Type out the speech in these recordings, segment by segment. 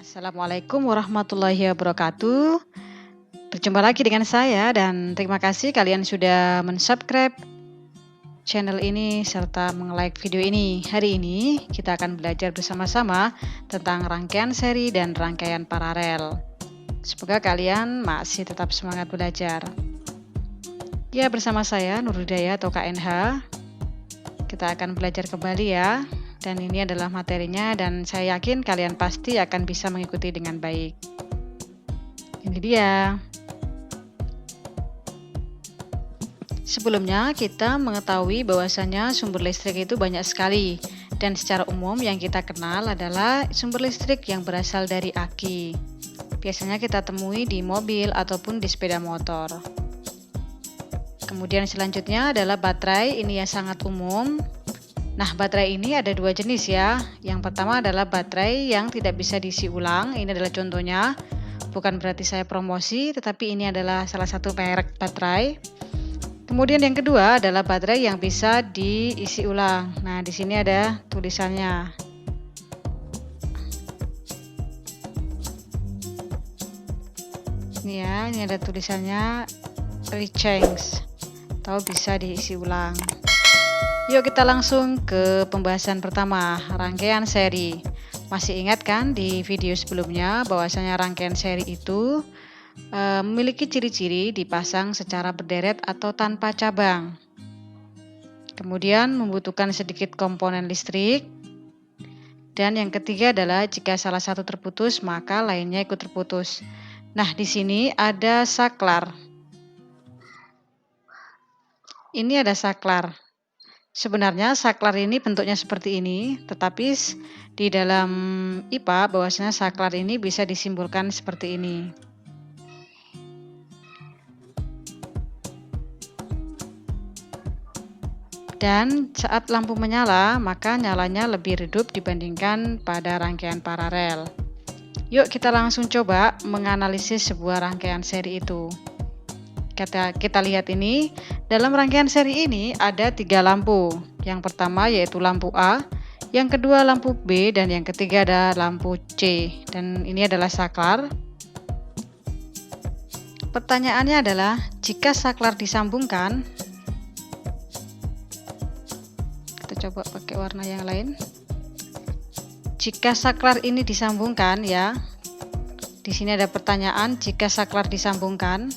Assalamualaikum warahmatullahi wabarakatuh. Berjumpa lagi dengan saya dan terima kasih kalian sudah mensubscribe channel ini serta meng-like video ini. Hari ini kita akan belajar bersama-sama tentang rangkaian seri dan rangkaian paralel. Semoga kalian masih tetap semangat belajar. Ya, bersama saya Nur Hidayah atau KNH. Kita akan belajar kembali ya. Dan ini adalah materinya dan saya yakin kalian pasti akan bisa mengikuti dengan baik. Ini dia. Sebelumnya kita mengetahui bahwasanya sumber listrik itu banyak sekali dan secara umum yang kita kenal adalah sumber listrik yang berasal dari aki. Biasanya kita temui di mobil ataupun di sepeda motor. Kemudian selanjutnya adalah baterai, ini yang sangat umum. Nah, baterai ini ada dua jenis ya. Yang pertama adalah baterai yang tidak bisa diisi ulang. Ini adalah contohnya. Bukan berarti saya promosi, tetapi ini adalah salah satu merek baterai. Kemudian yang kedua adalah baterai yang bisa diisi ulang. Nah, di sini ada tulisannya. Ini ya, ini ada tulisannya rechange atau bisa diisi ulang. Yuk kita langsung ke pembahasan pertama, rangkaian seri. Masih ingat kan di video sebelumnya bahwasanya rangkaian seri itu memiliki ciri-ciri dipasang secara berderet atau tanpa cabang. Kemudian membutuhkan sedikit komponen listrik. Dan yang ketiga adalah jika salah satu terputus maka lainnya ikut terputus. Nah, di sini ada saklar. Ini ada saklar. Sebenarnya saklar ini bentuknya seperti ini, tetapi di dalam IPA bahwasanya saklar ini bisa disimbolkan seperti ini. Dan saat lampu menyala, maka nyalanya lebih redup dibandingkan pada rangkaian paralel. Yuk kita langsung coba menganalisis sebuah rangkaian seri itu. Kita lihat ini, dalam rangkaian seri ini ada 3 lampu. Yang pertama yaitu lampu A, yang kedua lampu B, dan yang ketiga ada lampu C. Dan ini adalah saklar. Pertanyaannya adalah, jika saklar disambungkan, kita coba pakai warna yang lain. Jika saklar ini disambungkan ya, di sini ada pertanyaan, jika saklar disambungkan.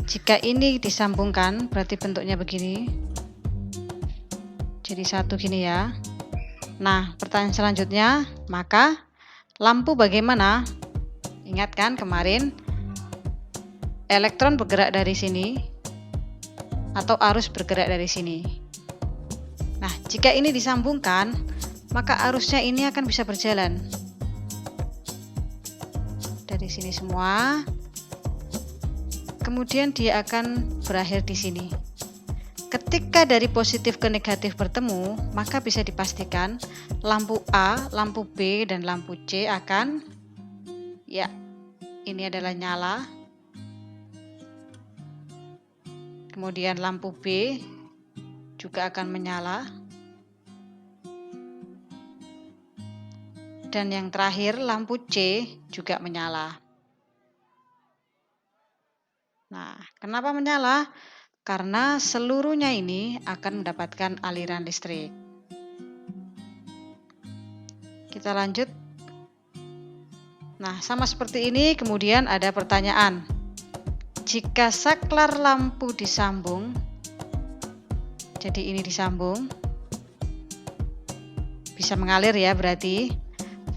Jika ini disambungkan, berarti bentuknya begini. Jadi satu gini ya. Nah, pertanyaan selanjutnya, maka lampu bagaimana? Ingat kan kemarin, elektron bergerak dari sini, atau arus bergerak dari sini. Nah, jika ini disambungkan, maka arusnya ini akan bisa berjalan. Dari sini semua. Kemudian dia akan berakhir di sini. Ketika dari positif ke negatif bertemu, maka bisa dipastikan lampu A, lampu B, dan lampu C akan, ya, ini adalah nyala. Kemudian lampu B juga akan menyala. Dan yang terakhir lampu C juga menyala. Nah, kenapa menyala? Karena seluruhnya ini akan mendapatkan aliran listrik. Kita lanjut. Nah, sama seperti ini, kemudian ada pertanyaan. Jika saklar lampu disambung, jadi ini disambung, bisa mengalir ya berarti.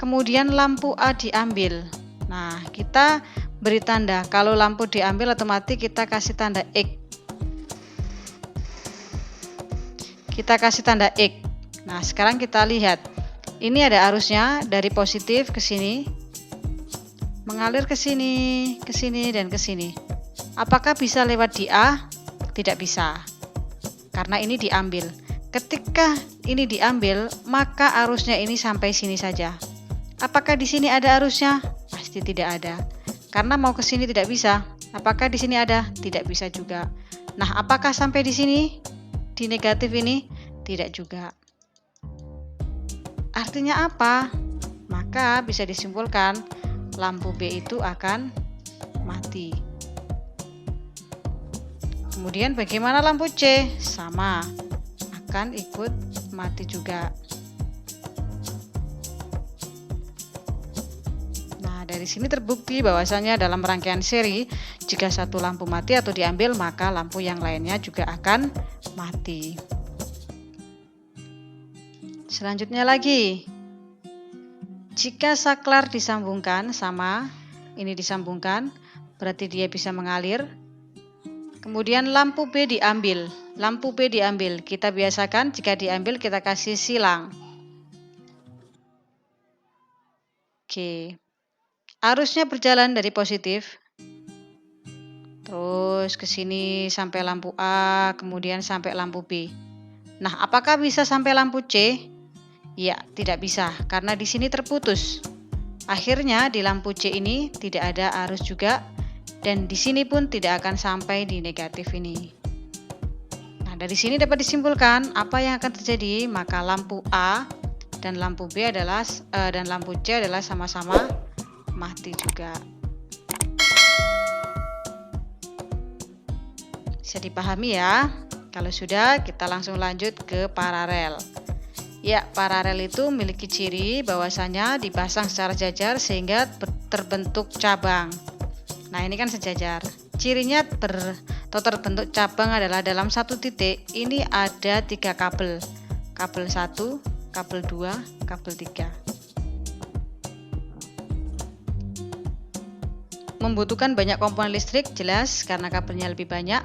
Kemudian lampu A diambil. Nah, kita beri tanda, kalau lampu diambil otomatis kita kasih tanda X. Kita kasih tanda X. Nah, sekarang kita lihat. Ini ada arusnya dari positif ke sini. Mengalir ke sini, dan ke sini. Apakah bisa lewat di A? Tidak bisa. Karena ini diambil. Ketika ini diambil, maka arusnya ini sampai sini saja. Apakah di sini ada arusnya? Pasti tidak ada. Karena mau ke sini tidak bisa. Apakah di sini ada? Tidak bisa juga. Nah, apakah sampai di sini? Di negatif ini? Tidak juga. Artinya apa? Maka bisa disimpulkan lampu B itu akan mati. Kemudian bagaimana lampu C? Sama, akan ikut mati juga. Nah, dari sini terbukti bahwasanya dalam rangkaian seri, jika satu lampu mati atau diambil, maka lampu yang lainnya juga akan mati. Selanjutnya lagi, jika saklar disambungkan, sama, ini disambungkan, berarti dia bisa mengalir. Kemudian lampu B diambil. Lampu B diambil, kita biasakan jika diambil kita kasih silang. Oke. Arusnya berjalan dari positif, terus ke sini sampai lampu A, kemudian sampai lampu B. Nah, apakah bisa sampai lampu C? Ya, tidak bisa, karena di sini terputus. Akhirnya di lampu C ini tidak ada arus juga, dan di sini pun tidak akan sampai di negatif ini. Nah, dari sini dapat disimpulkan apa yang akan terjadi, maka lampu A dan lampu B adalah dan lampu C adalah sama-sama mati juga. Bisa dipahami ya? Kalau sudah, kita langsung lanjut ke paralel. Ya, paralel itu memiliki ciri bahwasanya dipasang secara sejajar sehingga terbentuk cabang. Nah, ini kan sejajar. Cirinya terbentuk cabang adalah dalam satu titik ini ada 3 kabel. Kabel 1, kabel 2, kabel 3. Membutuhkan banyak komponen listrik, jelas karena kabelnya lebih banyak.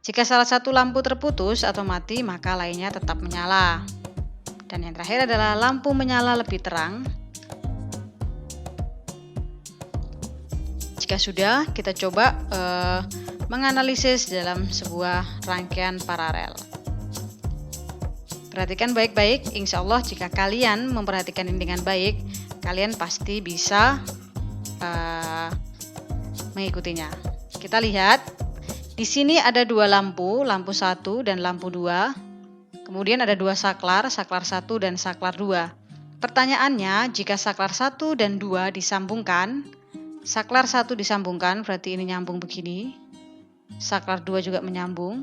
Jika salah satu lampu terputus atau mati, maka lainnya tetap menyala. Dan yang terakhir adalah lampu menyala lebih terang. Jika sudah, kita coba menganalisis dalam sebuah rangkaian paralel. Perhatikan baik-baik, insya Allah jika kalian memperhatikan ini dengan baik, kalian pasti bisa mengikutinya. Kita lihat, di sini ada 2 lampu, lampu 1 dan lampu 2. Kemudian ada 2 saklar, saklar 1 dan saklar 2. Pertanyaannya, jika saklar 1 dan 2 disambungkan, saklar 1 disambungkan, berarti ini nyambung begini. Saklar 2 juga menyambung.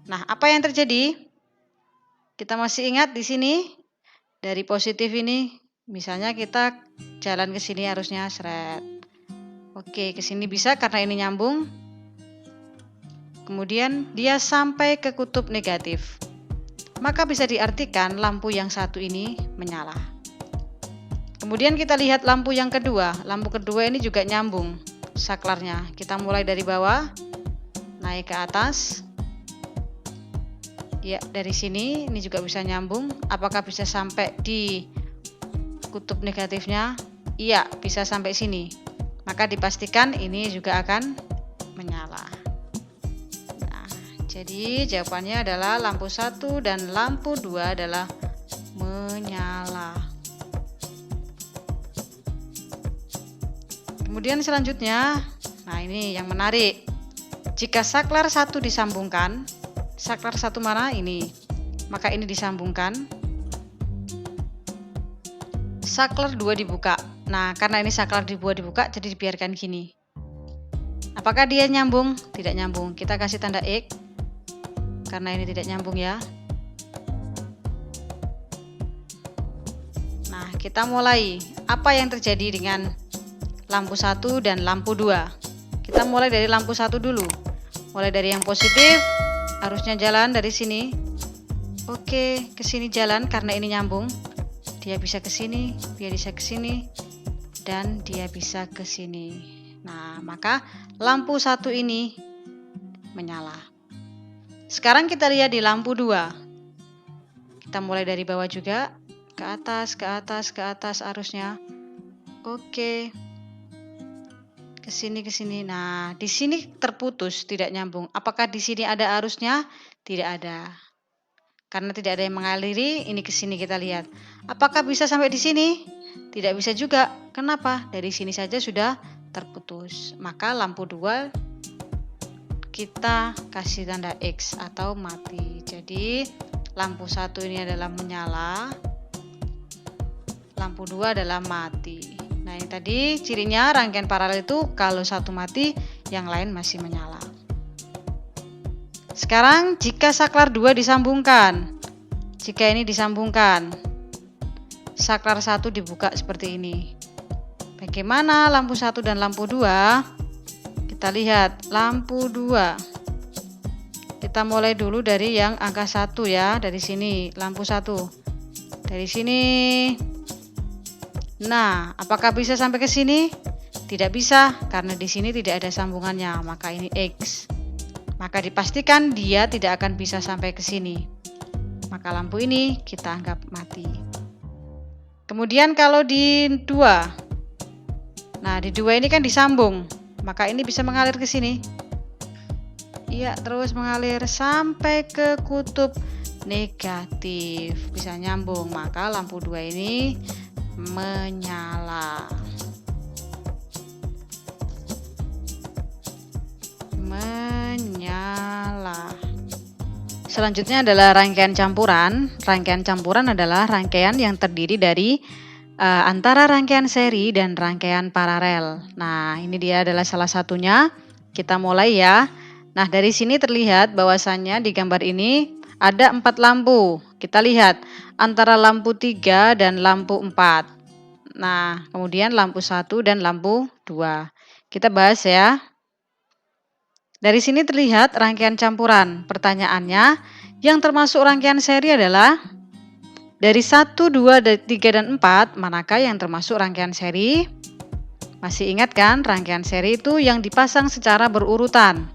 Nah, apa yang terjadi? Kita masih ingat di sini, dari positif ini, misalnya kita jalan ke sini harusnya seret. Oke, ke sini bisa karena ini nyambung. Kemudian dia sampai ke kutub negatif. Maka bisa diartikan lampu yang satu ini menyala. Kemudian kita lihat lampu yang kedua. Lampu kedua ini juga nyambung saklarnya. Kita mulai dari bawah, naik ke atas. Ya, dari sini ini juga bisa nyambung. Apakah bisa sampai di kutub negatifnya? Iya, bisa sampai sini. Maka dipastikan ini juga akan menyala. Nah, jadi jawabannya adalah lampu 1 dan lampu 2 adalah menyala. Kemudian selanjutnya, nah ini yang menarik. Jika saklar 1 disambungkan, saklar 1 mana? Ini. Maka ini disambungkan. Saklar 2 dibuka. Nah, karena ini saklar 2 dibuka, jadi dibiarkan gini. Apakah dia nyambung? Tidak nyambung. Kita kasih tanda X. Karena ini tidak nyambung ya. Nah, kita mulai. Apa yang terjadi dengan lampu 1 dan lampu 2? Kita mulai dari lampu 1 dulu. Mulai dari yang positif, arusnya jalan dari sini. Oke, ke sini jalan karena ini nyambung. Dia bisa ke sini, dia bisa ke sini, dan dia bisa ke sini. Nah, maka lampu 1 ini menyala. Sekarang kita lihat di lampu 2. Kita mulai dari bawah juga, ke atas, ke atas, ke atas arusnya. Oke. Ke sini, ke sini. Nah, di sini terputus, tidak nyambung. Apakah di sini ada arusnya? Tidak ada. Karena tidak ada yang mengaliri, ini ke sini kita lihat. Apakah bisa sampai di sini? Tidak bisa juga. Kenapa? Dari sini saja sudah terputus. Maka lampu 2 kita kasih tanda X atau mati. Jadi lampu 1 ini adalah menyala, lampu 2 adalah mati. Nah, Nah, ini tadi cirinya rangkaian paralel itu kalau satu mati, yang lain masih menyala. Sekarang jika saklar 2 disambungkan. Jika ini disambungkan, saklar 1 dibuka seperti ini. Bagaimana lampu 1 dan lampu 2? Kita lihat lampu 2. Kita mulai dulu dari yang angka 1 ya, dari sini, lampu 1. Dari sini. Nah, apakah bisa sampai ke sini? Tidak bisa, karena di sini tidak ada sambungannya, maka ini X. Maka dipastikan dia tidak akan bisa sampai ke sini. Maka lampu ini kita anggap mati. Kemudian kalau di 2. Nah, di 2 ini kan disambung, maka ini bisa mengalir ke sini. Iya, terus mengalir sampai ke kutub negatif. Bisa nyambung, maka lampu 2 ini menyala. Selanjutnya adalah rangkaian campuran. Rangkaian campuran adalah rangkaian yang terdiri dari antara rangkaian seri dan rangkaian paralel. Nah, ini dia adalah salah satunya. Kita mulai ya. Nah, dari sini terlihat bahwasannya di gambar ini ada 4 lampu. Kita lihat antara lampu 3 dan lampu 4. Nah, kemudian lampu 1 dan lampu 2. Kita bahas ya. Dari sini terlihat rangkaian campuran. Pertanyaannya, yang termasuk rangkaian seri adalah dari 1, 2, 3, dan 4, manakah yang termasuk rangkaian seri? Masih ingat kan, rangkaian seri itu yang dipasang secara berurutan.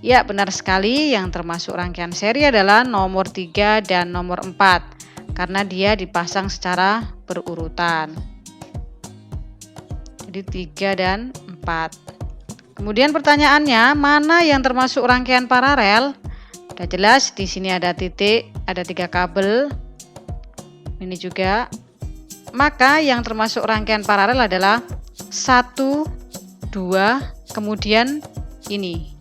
Ya, benar sekali, yang termasuk rangkaian seri adalah nomor 3 dan nomor 4, karena dia dipasang secara berurutan. Jadi 3 dan 4. Kemudian pertanyaannya, mana yang termasuk rangkaian paralel? Sudah jelas, di sini ada titik, ada 3 kabel. Ini juga. Maka yang termasuk rangkaian paralel adalah 1, 2, kemudian ini.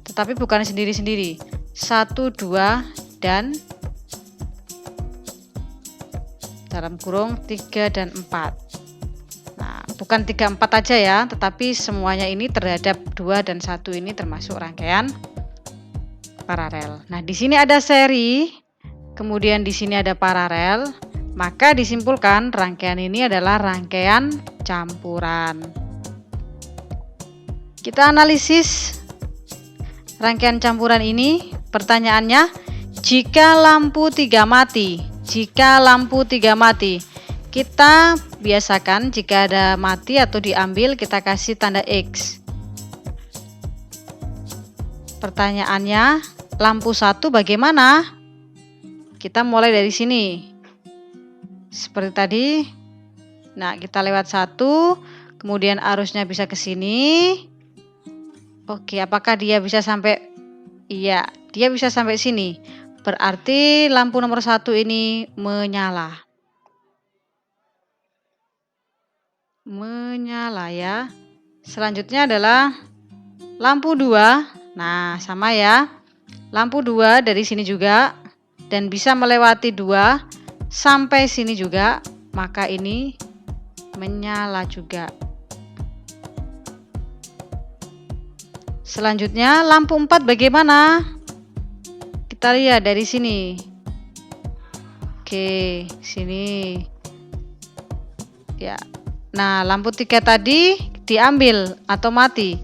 Tetapi bukan sendiri-sendiri. 1, 2, dan dalam kurung 3 dan 4. Bukan 3, 4 aja ya, tetapi semuanya ini terhadap 2 dan 1 ini termasuk rangkaian paralel. Nah, di sini ada seri, kemudian di sini ada paralel, maka disimpulkan rangkaian ini adalah rangkaian campuran. Kita analisis rangkaian campuran ini. Pertanyaannya, jika lampu 3 mati, kita biasakan jika ada mati atau diambil, kita kasih tanda X. Pertanyaannya, lampu 1 bagaimana? Kita mulai dari sini. Seperti tadi. Nah, kita lewat 1, kemudian arusnya bisa ke sini. Oke, apakah dia bisa sampai? Iya, dia bisa sampai sini. Berarti lampu nomor 1 ini menyala. Menyala ya. Selanjutnya adalah lampu 2. Nah, sama ya. Lampu 2 dari sini juga dan bisa melewati 2 sampai sini juga, maka ini menyala juga. Selanjutnya lampu 4 bagaimana? Kita lihat dari sini. Oke, sini. Ya. Nah, lampu 3 tadi diambil atau mati.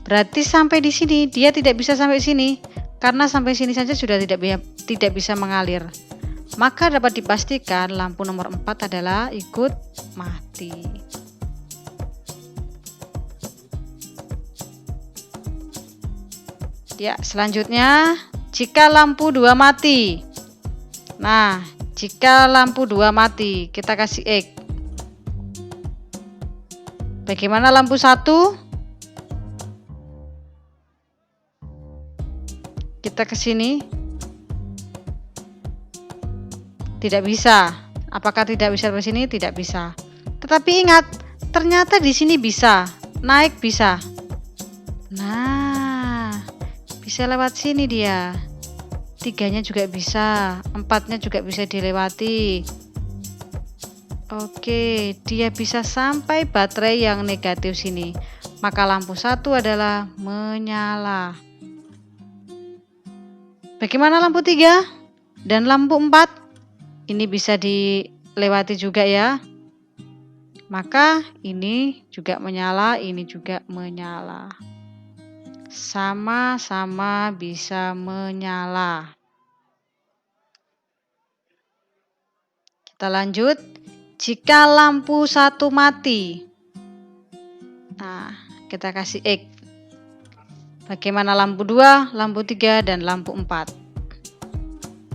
Berarti sampai di sini dia tidak bisa sampai sini, karena sampai sini saja sudah tidak bisa mengalir. Maka dapat dipastikan lampu nomor 4 adalah ikut mati. Ya, selanjutnya jika lampu 2 mati. Nah, jika lampu 2 mati, kita kasih X. Bagaimana lampu 1? Kita ke sini. Tidak bisa. Apakah tidak bisa ke sini? Tidak bisa. Tetapi ingat, ternyata di sini bisa. Naik bisa. Nah, bisa lewat sini dia. 3-nya juga bisa, 4-nya juga bisa dilewati. Oke, dia bisa sampai baterai yang negatif sini. Maka lampu 1 adalah menyala. Bagaimana lampu 3 dan lampu 4? Ini bisa dilewati juga ya. Maka ini juga menyala, ini juga menyala. Sama-sama bisa menyala. Kita lanjut. Jika lampu 1 mati. Nah, kita kasih X. Bagaimana lampu 2, lampu 3, dan lampu 4?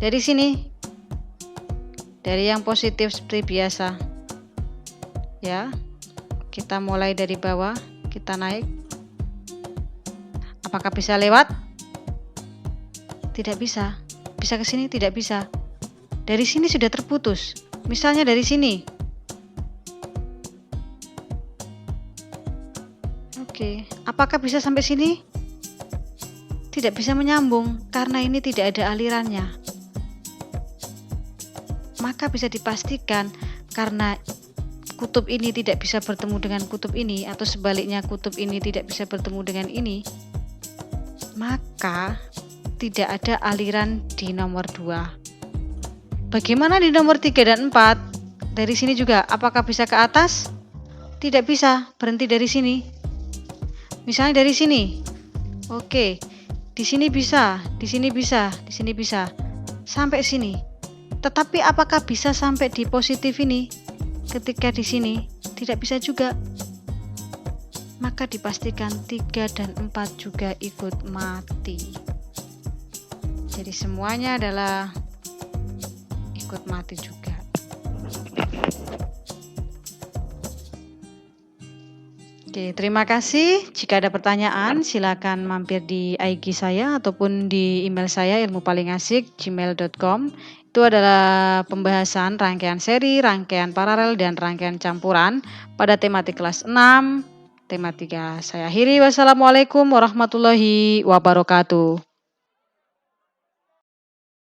Dari sini. Dari yang positif seperti biasa. Ya. Kita mulai dari bawah, kita naik. Apakah bisa lewat? Tidak bisa. Bisa ke sini? Tidak bisa. Dari sini sudah terputus. Misalnya dari sini. Oke, apakah bisa sampai sini? Tidak bisa menyambung karena ini tidak ada alirannya. Maka bisa dipastikan karena kutub ini tidak bisa bertemu dengan kutub ini atau sebaliknya kutub ini tidak bisa bertemu dengan ini, maka tidak ada aliran di nomor 2. Bagaimana di nomor 3 dan 4? Dari sini juga, apakah bisa ke atas? Tidak bisa, berhenti dari sini. Misalnya dari sini. Oke, di sini bisa, di sini bisa, di sini bisa. Sampai sini. Tetapi apakah bisa sampai di positif ini? Ketika di sini tidak bisa juga. Maka dipastikan 3 dan 4 juga ikut mati. Jadi semuanya adalah ikut mati juga. Oke, terima kasih. Jika ada pertanyaan, silakan mampir di IG saya ataupun di email saya ilmupalingasik@gmail.com. Itu adalah pembahasan rangkaian seri, rangkaian paralel, dan rangkaian campuran pada tematik kelas 6. Tematika saya akhiri. Wassalamualaikum warahmatullahi wabarakatuh.